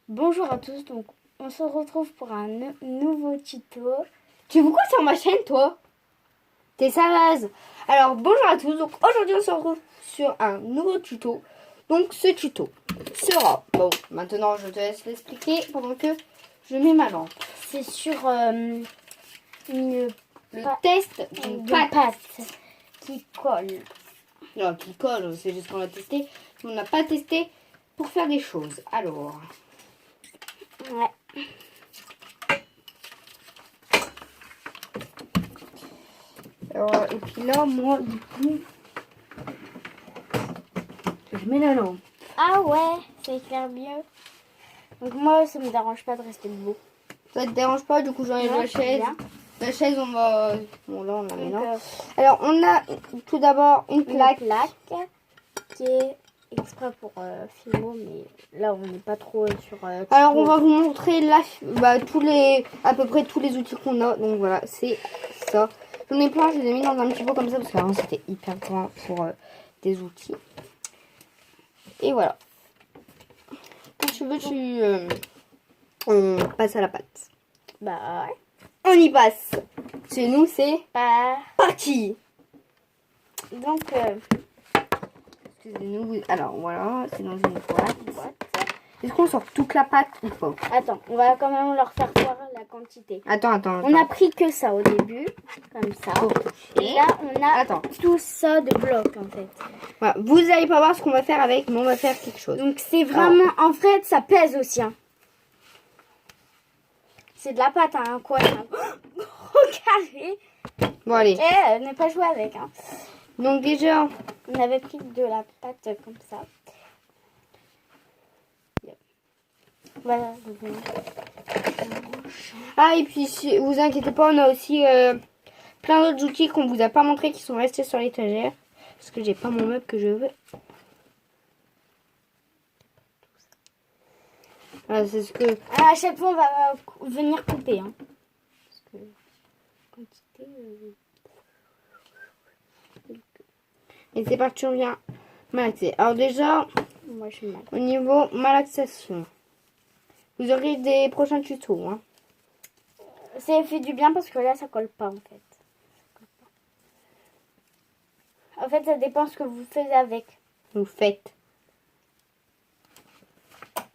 Bonjour à tous, donc on se retrouve pour un nouveau tuto. Tu fais quoi sur ma chaîne, toi? T'es sérieuse? Alors, bonjour à tous. Donc, aujourd'hui, on se retrouve sur un nouveau tuto. Donc, ce tuto sera... Bon, maintenant, je te laisse l'expliquer pendant que je mets ma lampe. C'est sur Le test d'une pâte. qui colle. Non, qui colle, c'est juste qu'on l'a testé. On n'a pas testé pour faire des choses. Alors... Ouais. Alors, et puis là, moi, du coup... Je mets la lampe. Ah ouais, ça éclaire mieux. Donc moi, ça me dérange pas de rester debout. Ça te dérange pas? Du coup, j'enlève Non, la c'est chaise. bien. La chaise, on va... Bon, là, on la met Donc, là. Alors, on a tout d'abord une plaque. Qui est exprès pour Fimo, mais là, on n'est pas trop sur... Alors, on va vous montrer là, à peu près tous les outils qu'on a. Donc, voilà, c'est ça. J'en ai plein, je les ai mis dans un petit pot comme ça, parce qu'avant, c'était hyper grand pour des outils. Et voilà. Quand tu veux, on passe à la pâte. Bah ouais. On y passe. Chez nous, c'est Bah... parti. Donc... Excusez-nous. Alors, voilà, c'est dans une boîte. Est-ce qu'on sort toute la pâte ou pas? Attends, on va quand même leur faire voir la quantité. Attends. On a pris que ça au début, comme ça. Et là, on a tout ça de blocs en fait. Voilà. Vous n'allez pas voir ce qu'on va faire avec, mais on va faire quelque chose. Donc c'est vraiment, en fait, ça pèse aussi. Hein. C'est de la pâte, hein, quoi, un gros carré. Bon, allez. Et ne pas jouer avec. Hein. Donc déjà, on avait pris de la pâte comme ça. Voilà. Ah, et puis, si vous inquiétez pas, on a aussi plein d'autres outils qu'on vous a pas montré qui sont restés sur l'étagère. Parce que j'ai pas mon meuble que je veux. Ah, c'est ce que... À chaque fois, on va venir couper. Hein. Parce que quantité... Et c'est parti, on vient malaxer. Alors déjà, moi, je suis mal. Au niveau malaxation, vous aurez des prochains tutos. Hein. Ça fait du bien parce que là, ça colle pas en fait. En fait, ça dépend ce que vous faites avec. Vous faites.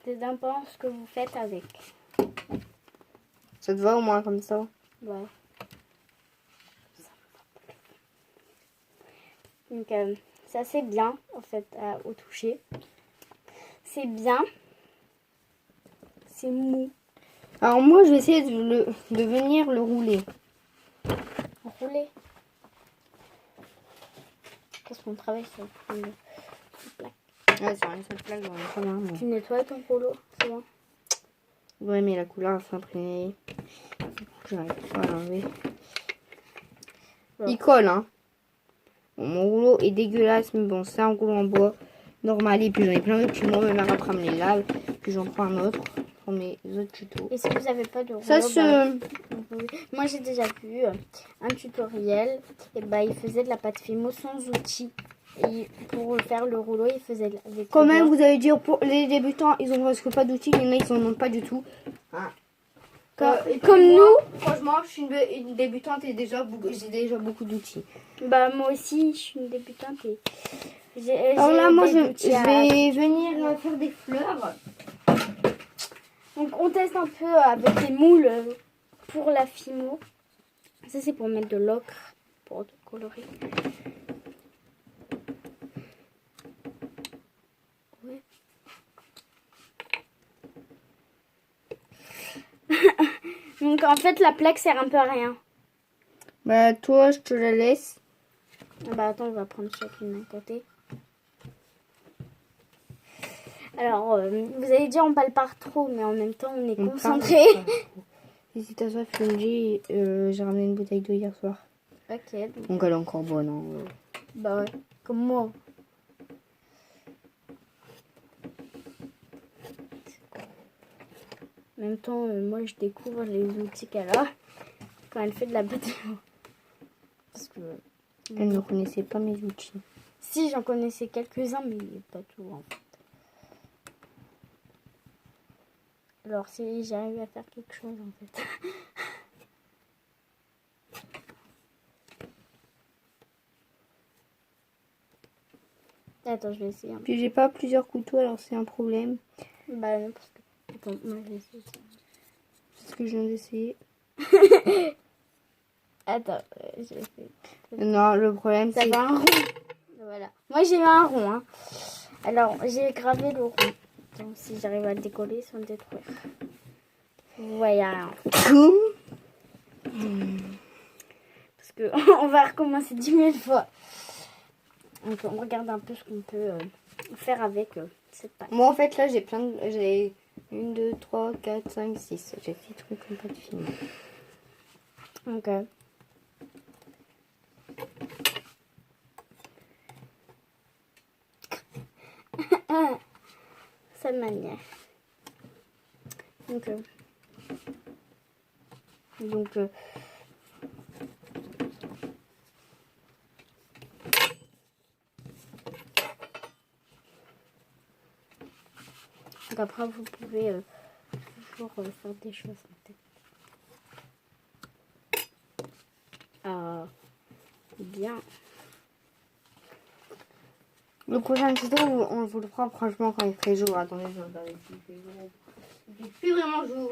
Ça dépend ce que vous faites avec. Ça te va au moins comme ça? Ouais. Donc, ça c'est bien en fait au toucher. C'est bien. C'est mou. Alors moi, je vais essayer de venir le rouler. Rouler. Qu'est-ce qu'on travaille sur une plaque? Ouais, sur une seule plaque, j'en ai pas marre. Tu nettoies ton rouleau, c'est bon? Ouais, mais la couleur s'est imprimée. J'arrive pas à l'enlever. Il colle, hein. Bon, mon rouleau est dégueulasse, mais bon, c'est un rouleau en bois normal. Et puis j'en ai plein d'autres qui m'ont même après me les lave. Puis j'en prends un autre pour mes autres tutos. Et si vous n'avez pas de rouleau, Ça se... moi j'ai déjà vu un tutoriel. Et bah il faisait de la pâte Fimo sans outils. Et pour faire le rouleau, il faisait avec. Quand même, vous allez dire pour les débutants, ils ont presque pas d'outils. Il y en a, ils en ont pas du tout. Hein. Comme nous, franchement, je suis une débutante et j'ai déjà beaucoup d'outils. Bah moi aussi, je suis une débutante et alors là, moi, je vais venir faire des fleurs. Donc on teste un peu avec les moules pour la Fimo. Ça c'est pour mettre de l'ocre pour colorer. Ouais. Donc en fait la plaque sert un peu à rien. Bah toi, je te la laisse. Bah attends, on va prendre chacune d'un côté. Alors, vous allez dire on parle pas trop, mais en même temps on est concentré. Et si t'as soif, j'ai ramené une bouteille d'eau hier soir. Ok. Donc elle est encore bonne. Hein. Bah ouais, comme moi. En même temps, moi je découvre les outils qu'elle a quand elle fait de la pâte. Parce que elle ne connaissait pas mes outils. Si, j'en connaissais quelques-uns, mais pas tout en fait. Alors si j'arrive à faire quelque chose en fait. Attends, je vais essayer. Puis j'ai pas plusieurs couteaux, alors c'est un problème. Bah non, parce que... Attends, moi je vais essayer. C'est ce que je viens d'essayer. Attends, je vais essayer. Non, le problème Ça c'est... fait un rond. Voilà. Moi j'ai eu un rond. Hein. Alors j'ai gravé le rond. Donc si j'arrive à le décoller sans le détruire. Voilà. Parce que on va recommencer 10 000 fois. Donc on regarde un peu ce qu'on peut faire avec cette pâte. Moi en fait là j'ai plein de... J'ai 1, 2, 3, 4, 5, 6. J'ai 6 trucs en pâte fine. Ok. Sa manière. Donc, après vous pouvez toujours faire des choses en tête. Ah, bien. Le prochain tuto, on vous le fera franchement quand il fait jour. Attendez, je vais regarder s'il fait jour. Il fait plus vraiment jour.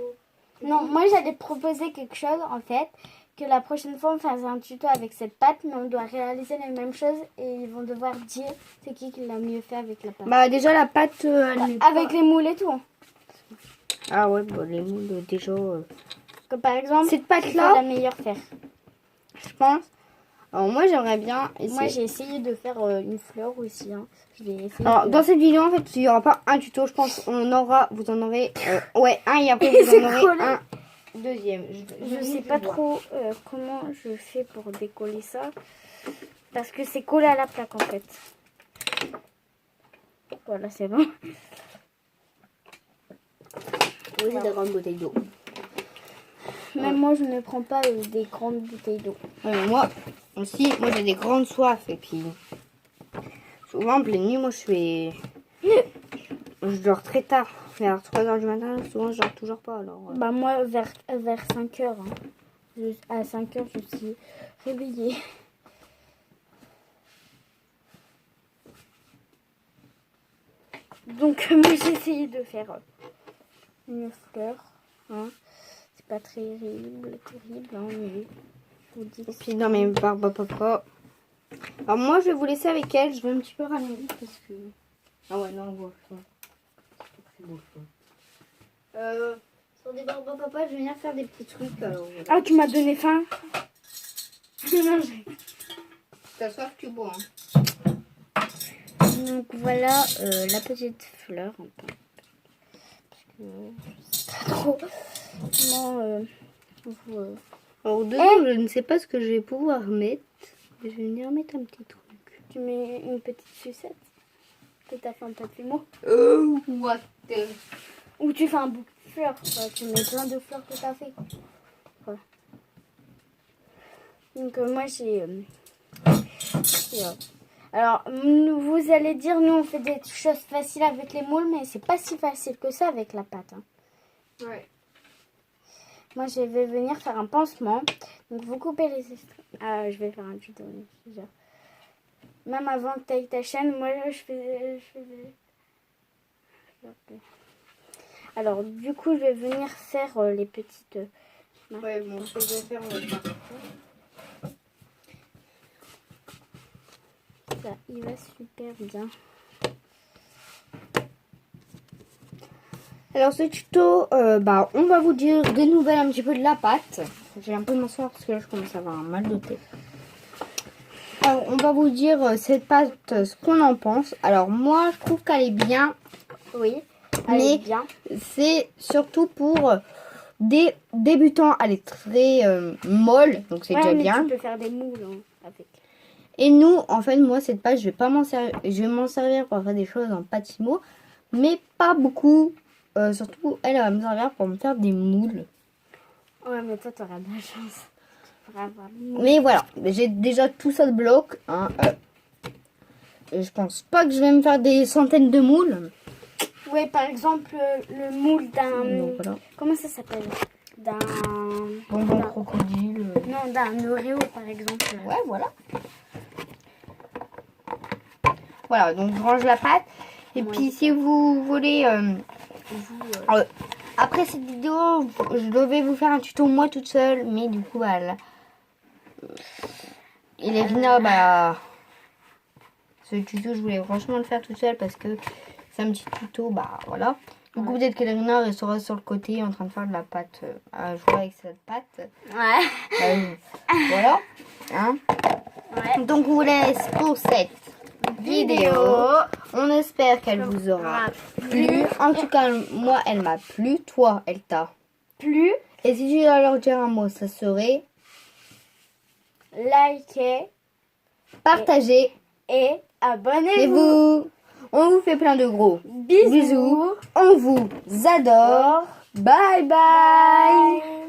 Non, moi j'allais te proposer quelque chose en fait, que la prochaine fois on fasse un tuto avec cette pâte, mais on doit réaliser les mêmes choses et ils vont devoir dire c'est qui l'a mieux fait avec la pâte. Bah déjà la pâte... Avec les moules et tout. Ah ouais, bah, les moules déjà... Comme par exemple, cette pâte c'est là, la meilleure faire. je pense. Alors moi j'aimerais bien essayer. Moi j'ai essayé de faire une fleur aussi. Hein. Je vais essayer. Alors dans cette vidéo en fait il n'y aura pas un tuto, je pense vous en aurez ouais un et après vous en aurez un deuxième. Je sais pas trop comment je fais pour décoller ça. Parce que c'est collé à la plaque en fait. Voilà, c'est bon. Oui, c'est de grandes bouteilles d'eau. Même moi je ne prends pas des grandes bouteilles d'eau. Moi aussi, moi j'ai des grandes soifs et puis souvent en pleine nuit moi je dors très tard. Vers 3h du matin, souvent je dors toujours pas alors. Bah moi vers 5 heures. Hein. À 5 heures je suis réveillée. Donc moi j'ai essayé de faire une fleur. Hein. C'est pas terrible, hein, mais je vous dis que Puis dans mes barbes papa. Alors moi je vais vous laisser avec elle, je vais un petit peu ramener parce que... Ah ouais non, bon, c'est beau ça. Sur des barbes papa, je vais venir faire des petits trucs alors. Ah, tu m'as donné faim. Non, T'as soif, tu bois. Hein. donc voilà la petite fleur. Parce que je sais pas trop comment vous... Alors dedans, je ne sais pas ce que je vais pouvoir mettre. Je vais venir mettre un petit truc. Tu mets une petite sucette que t'as fait en papillon. What the... Ou tu fais un bouquet de fleurs. Quoi. Tu mets plein de fleurs que t'as fait. Voilà. Donc moi j'ai... alors vous allez dire nous on fait des choses faciles avec les moules, mais c'est pas si facile que ça avec la pâte. Hein. Ouais. Moi je vais venir faire un pansement. Donc vous coupez les extraits. Ah, je vais faire un tuto. Même avant que tu ailles ta chaîne, moi je fais... Alors du coup je vais venir faire les petites... Ouais, bon, je vais faire Ça, il va super bien. Alors ce tuto, bah, on va vous dire des nouvelles un petit peu de la pâte. J'ai un peu de m'asseoir parce que là je commence à avoir un mal de tête. Alors on va vous dire cette pâte, ce qu'on en pense. Alors moi je trouve qu'elle est bien. Oui, mais bien. C'est surtout pour des débutants. Elle est très molle, donc c'est déjà bien. Tu peux faire des moules hein, avec. Et nous, en fait, moi cette pâte, je vais pas m'en servir. Je vais m'en servir pour faire des choses en pâtimo, mais pas beaucoup. Surtout, elle va me servir pour me faire des moules. Ouais, mais toi, tu auras de la chance. Mais voilà, j'ai déjà tout ça de bloc. Hein, et je pense pas que je vais me faire des centaines de moules. Oui, par exemple, le moule d'un... Donc voilà. Comment ça s'appelle? D'un... Bonbon crocodile. Non, d'un Oreo, par exemple. Ouais, voilà. Voilà, donc je range la pâte. Et Ouais, puis si vous voulez... après cette vidéo, je devais vous faire un tuto moi toute seule. Mais du coup, voilà. Et Lévina, bah... Ce tuto, je voulais franchement le faire toute seule parce que c'est un petit tuto, bah voilà. Donc peut-être que Lévina restera sur le côté en train de faire de la pâte, à jouer avec cette pâte. Ouais. Voilà. Hein. Ouais. Donc on vous laisse pour cette vidéo. On espère qu'elle vous aura plu. En tout cas, moi, elle m'a plu. Toi, elle t'a Plus, Et si tu dois leur dire un mot, ça serait likez partager. et Et abonnez-vous. vous, on vous fait plein de gros Bisous. bisous. On vous adore. Bye bye. Bye.